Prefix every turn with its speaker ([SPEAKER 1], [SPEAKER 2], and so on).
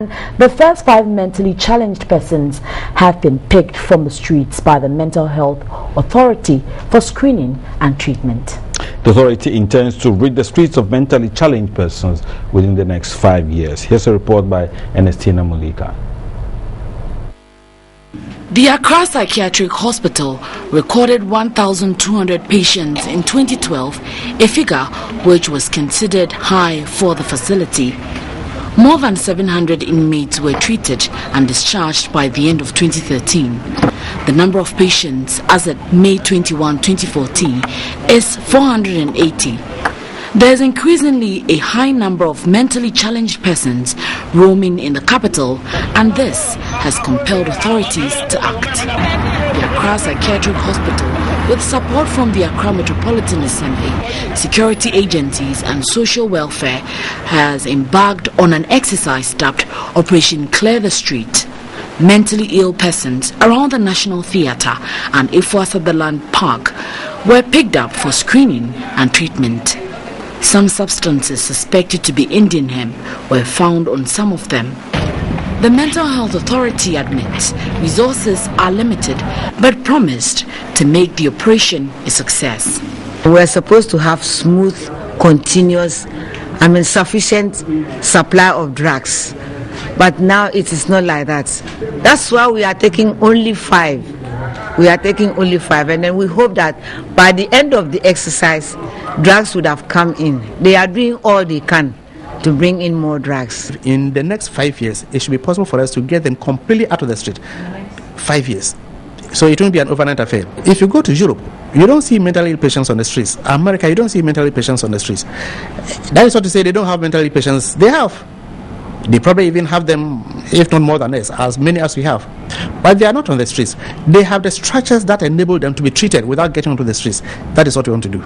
[SPEAKER 1] The first 5 mentally challenged persons have been picked from the streets by the Mental Health Authority for screening and treatment.
[SPEAKER 2] The authority intends to rid the streets of mentally challenged persons within the next 5 years. Here's a report by Ernestina Mulika.
[SPEAKER 3] The Accra Psychiatric Hospital recorded 1,200 patients in 2012, a figure which was considered high for the facility. More than 700 inmates were treated and discharged by the end of 2013. The number of patients as at May 21, 2014 is 480. There is increasingly a high number of mentally challenged persons roaming in the capital, and this has compelled authorities to act. The Accra Psychiatric Hospital, with support from the Accra Metropolitan Assembly, security agencies and social welfare, has embarked on an exercise dubbed Operation Clear the Street. Mentally ill persons around the National Theatre and Ifua Sutherland Park were picked up for screening and treatment. Some substances suspected to be Indian hemp were found on some of them. The Mental Health Authority admits resources are limited but promised to make the operation a success.
[SPEAKER 4] We're supposed to have smooth, continuous, sufficient supply of drugs. But now it is not like that. That's why we are taking only 5. We are taking only 5, and then we hope that by the end of the exercise, drugs would have come in. They are doing all they can to bring in more drugs.
[SPEAKER 5] In the next 5 years, it should be possible for us to get them completely out of the street. 5 years. So it won't be an overnight affair. If you go to Europe, you don't see mentally ill patients on the streets. America, you don't see mentally ill patients on the streets. That is not to say they don't have mentally ill patients. They have. They probably even have them, if not more than us, as many as we have. But they are not on the streets. They have the structures that enable them to be treated without getting onto the streets. That is what we want to do.